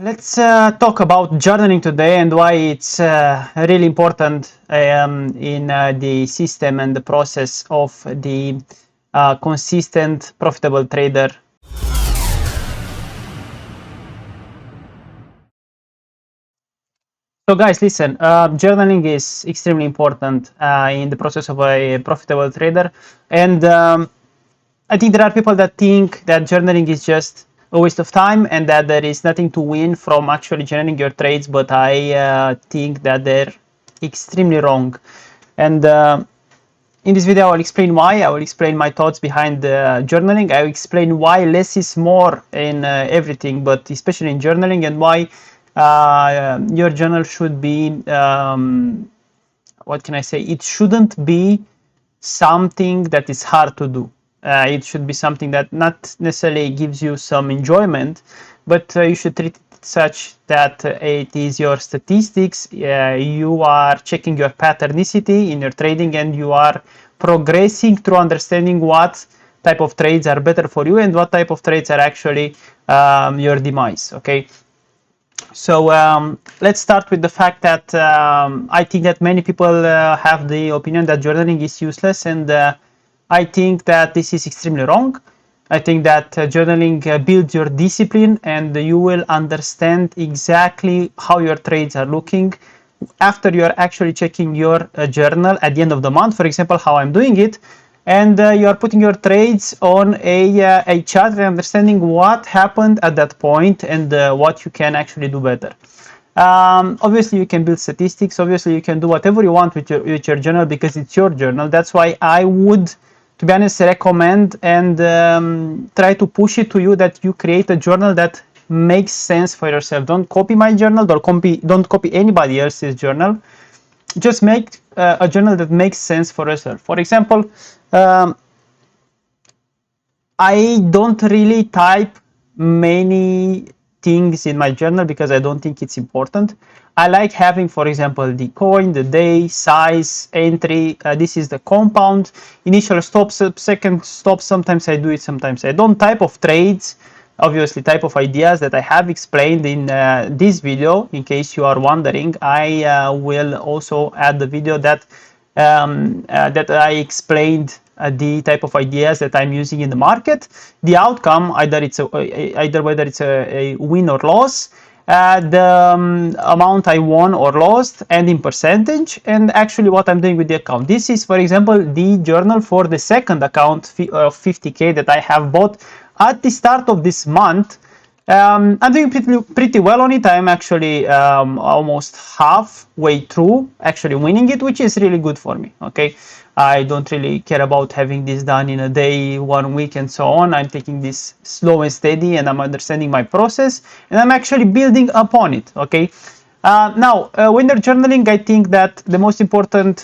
Let's talk about journaling today and why it's really important in the system and the process of the consistent, profitable trader. So guys, listen, journaling is extremely important in the process of a profitable trader. And I think there are people that think that journaling is just a waste of time and that there is nothing to win from actually journaling your trades, but I think that they're extremely wrong. And in this video, I will explain why. I will explain my thoughts behind journaling. I will explain why less is more in everything, but especially in journaling, and why your journal should be, what can I say? It shouldn't be something that is hard to do. It should be something that not necessarily gives you some enjoyment, but you should treat it such that it is your statistics. You are checking your patternicity in your trading, and you are progressing through understanding what type of trades are better for you and what type of trades are actually your demise. Okay. So let's start with the fact that I think that many people have the opinion that journaling is useless, and I think that this is extremely wrong. I think that journaling builds your discipline, and you will understand exactly how your trades are looking after you're actually checking your journal at the end of the month. For example, how I'm doing it, and you are putting your trades on a chart and understanding what happened at that point and what you can actually do better. Obviously, you can build statistics. Obviously, you can do whatever you want with your journal because it's your journal. That's why I would, to be honest, recommend and try to push it to you that you create a journal that makes sense for yourself. Don't copy my journal, don't copy anybody else's journal. Just make a journal that makes sense for yourself. For example, I don't really type many things in my journal because I don't think it's important. I like having, for example, the coin, the day, size, entry. This is the compound, initial stop, second stop. Sometimes I do it, sometimes I don't. Type of trades, obviously type of ideas that I have explained in this video. In case you are wondering, I will also add the video that that I explained the type of ideas that I'm using in the market, the outcome, either whether it's a win or loss, the amount I won or lost, and in percentage, and actually what I'm doing with the account. This is, for example, the journal for the second account of 50k that I have bought at the start of this month. I'm doing pretty well on it. I'm actually almost halfway through actually winning it, which is really good for me. Okay, I don't really care about having this done in a day, 1 week, and so on. I'm taking this slow and steady, and I'm understanding my process, and I'm actually building upon it. Okay. Now, when you're journaling, I think that the most important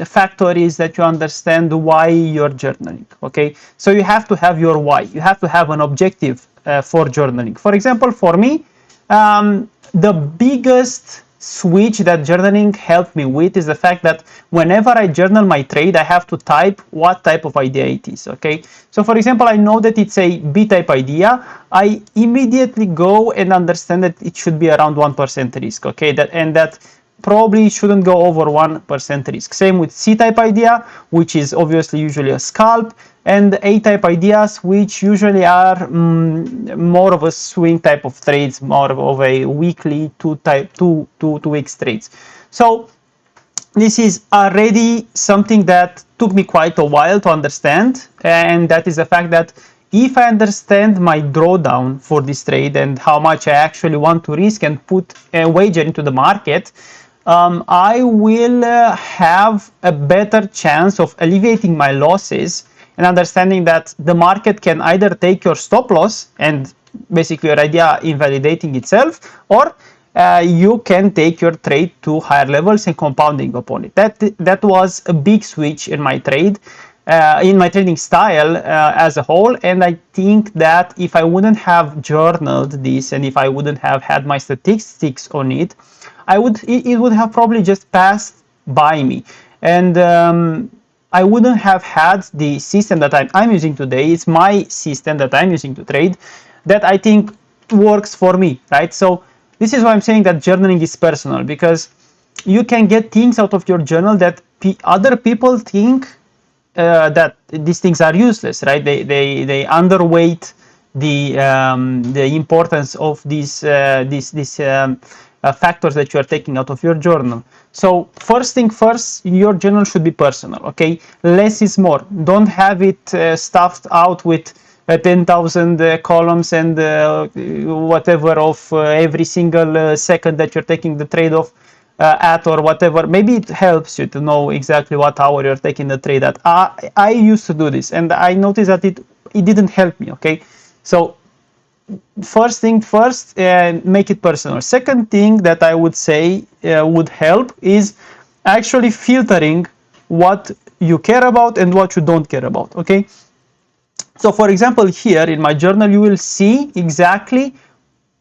factor is that you understand why you're journaling. Okay, so you have to have your why. You have to have an objective for journaling. For example, for me, the biggest switch that journaling helped me with is the fact that whenever I journal my trade, I have to type what type of idea it is. Okay, so for example, I know that it's a B-type idea. I immediately go and understand that it should be around 1% risk. Okay, that probably shouldn't go over 1% risk. Same with C-type idea, which is obviously usually a scalp, and A-type ideas, which usually are more of a swing type of trades, more of a weekly two weeks trades. So this is already something that took me quite a while to understand, and that is the fact that if I understand my drawdown for this trade and how much I actually want to risk and put a wager into the market, I will have a better chance of alleviating my losses and understanding that the market can either take your stop loss and basically your idea invalidating itself, or you can take your trade to higher levels and compounding upon it. That was a big switch in my trade, in my trading style as a whole. And I think that if I wouldn't have journaled this and if I wouldn't have had my statistics on it, it would have probably just passed by me, and I wouldn't have had the system that I'm using today. It's my system that I'm using to trade, that I think works for me, right? So this is why I'm saying that journaling is personal, because you can get things out of your journal that other people think that these things are useless, right? They underweight the importance of these factors that you are taking out of your journal. So first thing first, your journal should be personal. Okay, less is more. Don't have it stuffed out with 10,000 columns and whatever of every single second that you're taking the trade off at, or whatever. Maybe it helps you to know exactly what hour you're taking the trade at. I used to do this, and I noticed that it didn't help me. Okay, so first thing first, make it personal. Second thing that I would say would help is actually filtering what you care about and what you don't care about. Okay, so for example, here in my journal you will see exactly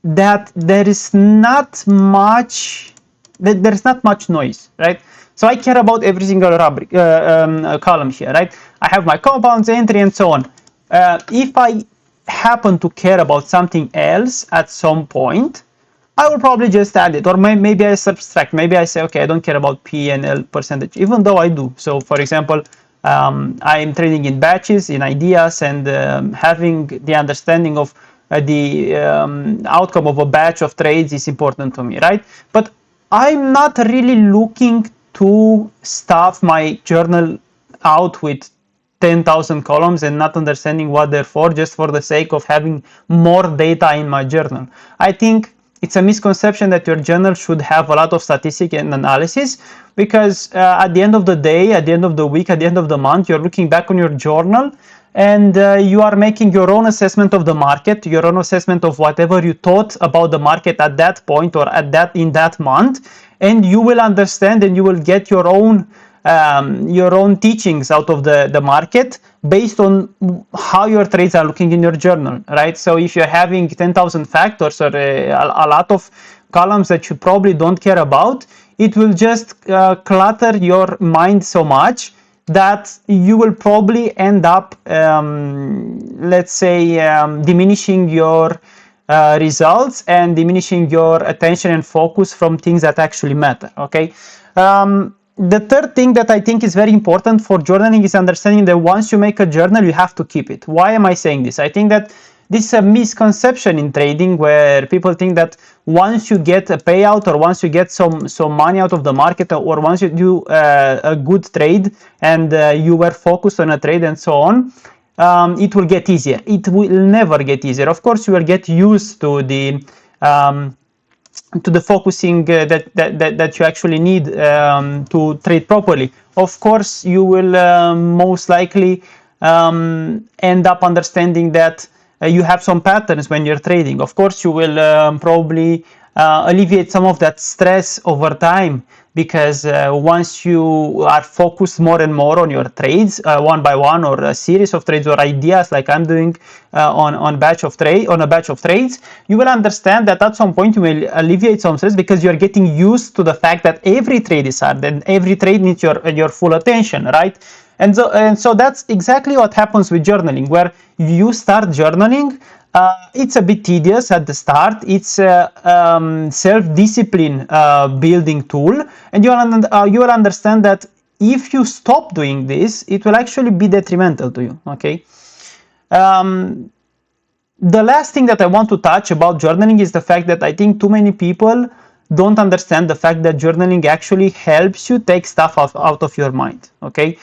that there's not much noise, right? So I care about every single rubric, column here, right? I have my compounds entry and so on. If I happen to care about something else at some point, I will probably just add it, or maybe I subtract. Maybe I say, okay, I don't care about P and L percentage, even though I do. So for example, I am trading in batches, in ideas, and having the understanding of the outcome of a batch of trades is important to me, right? But I'm not really looking to stuff my journal out with 10,000 columns and not understanding what they're for, just for the sake of having more data in my journal. I think it's a misconception that your journal should have a lot of statistics and analysis, because at the end of the day, at the end of the week, at the end of the month, you're looking back on your journal and you are making your own assessment of the market, your own assessment of whatever you thought about the market at that point or in that month, and you will understand and you will get your own teachings out of the market based on how your trades are looking in your journal, right? So if you're having 10,000 factors or a lot of columns that you probably don't care about, it will just clutter your mind so much that you will probably end up, let's say, diminishing your results and diminishing your attention and focus from things that actually matter. Okay. The third thing that I think is very important for journaling is understanding that once you make a journal, you have to keep it. Why am I saying this? I think that this is a misconception in trading, where people think that once you get a payout, or once you get some money out of the market, or once you do a good trade and you were focused on a trade and so on, it will get easier. It will never get easier. Of course, you will get used to the focusing that you actually need to trade properly. Of course, you will most likely end up understanding that you have some patterns when you're trading. Of course, you will probably alleviate some of that stress over time, because once you are focused more and more on your trades, one by one, or a series of trades or ideas like I'm doing on a batch of trades, you will understand that at some point you will alleviate some stress, because you are getting used to the fact that every trade is hard and every trade needs your full attention, right? And so that's exactly what happens with journaling, where you start journaling. It's a bit tedious at the start. It's a self-discipline building tool, and you will understand that if you stop doing this, it will actually be detrimental to you. Okay. The last thing that I want to touch about journaling is the fact that I think too many people don't understand the fact that journaling actually helps you take stuff out of your mind. Okay.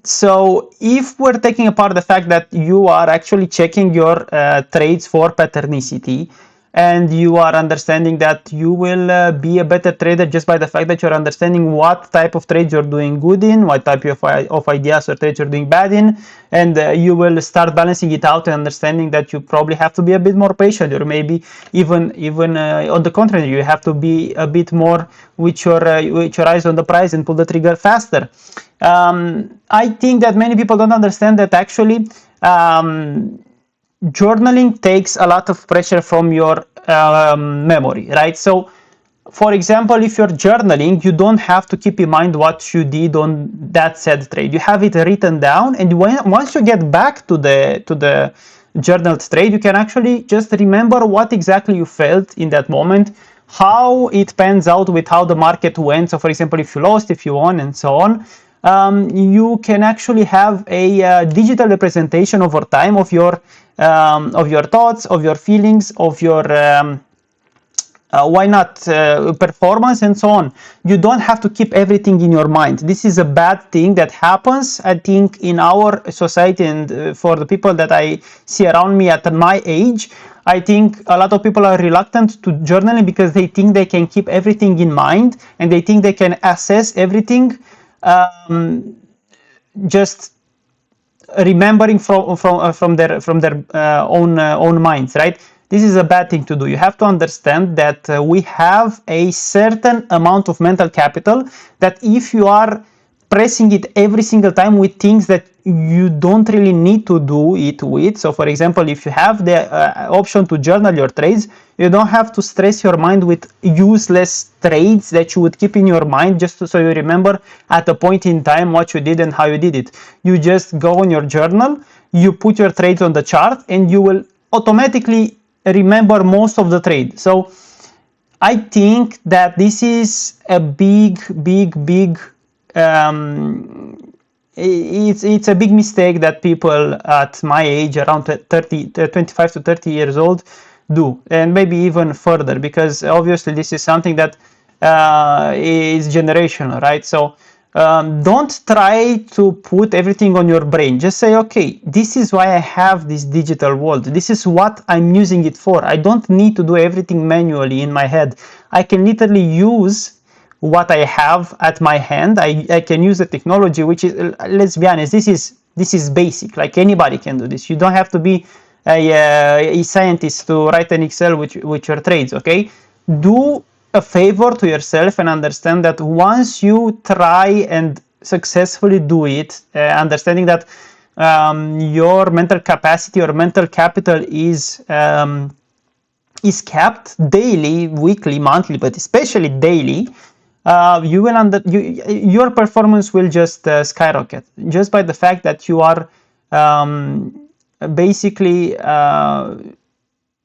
So if we're taking apart the fact that you are actually checking your trades for patternicity, and you are understanding that you will be a better trader just by the fact that you're understanding what type of trades you're doing good in, what type of ideas or trades you're doing bad in, and you will start balancing it out and understanding that you probably have to be a bit more patient, or maybe even on the contrary, you have to be a bit more with your eyes on the prize and pull the trigger faster. I think that many people don't understand that actually journaling takes a lot of pressure from your memory, right? So for example, if you're journaling, you don't have to keep in mind what you did on that said trade. You have it written down, and once you get back to the journaled trade, you can actually just remember what exactly you felt in that moment, how it pans out with how the market went. So for example, if you lost, if you won, and so on. You can actually have a digital representation over time of your thoughts, of your feelings, of your why not performance, and so on. You don't have to keep everything in your mind. This is a bad thing that happens, I think, in our society, and for the people that I see around me at my age. I think a lot of people are reluctant to journaling because they think they can keep everything in mind, and they think they can assess everything just remembering from their own minds, right? This is a bad thing to do. You have to understand that we have a certain amount of mental capital that if you are pressing it every single time with things that you don't really need to do it with. So for example, if you have the option to journal your trades, you don't have to stress your mind with useless trades that you would keep in your mind just so you remember at a point in time what you did and how you did it. You just go on your journal, you put your trades on the chart, and you will automatically remember most of the trade. So I think that this is a big it's a big mistake that people at my age, around 25 to 30 years old, do, and maybe even further, because obviously this is something that is generational, right? So don't try to put everything on your brain. Just say, okay, this is why I have this digital world. This is what I'm using it for. I don't need to do everything manually in my head. I can literally use what I have at my hand. I can use the technology, which is, let's be honest, this is basic. Like anybody can do this. You don't have to be a scientist to write an Excel with your trades. Okay, do a favor to yourself and understand that once you try and successfully do it, understanding that your mental capacity or mental capital is capped daily, weekly, monthly, but especially daily, you will your performance will just skyrocket just by the fact that you are basically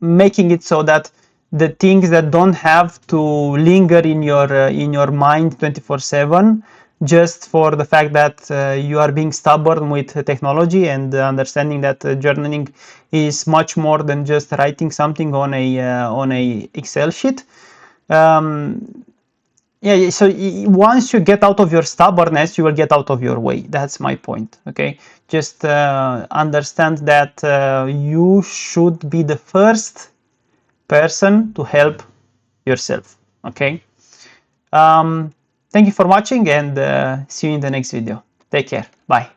making it so that the things that don't have to linger in your mind 24/7, just for the fact that you are being stubborn with technology, and understanding that journaling is much more than just writing something on a Excel sheet. Yeah, so once you get out of your stubbornness, you will get out of your way. That's my point. Okay, just understand that you should be the first person to help yourself. Okay, thank you for watching, and see you in the next video. Take care. Bye.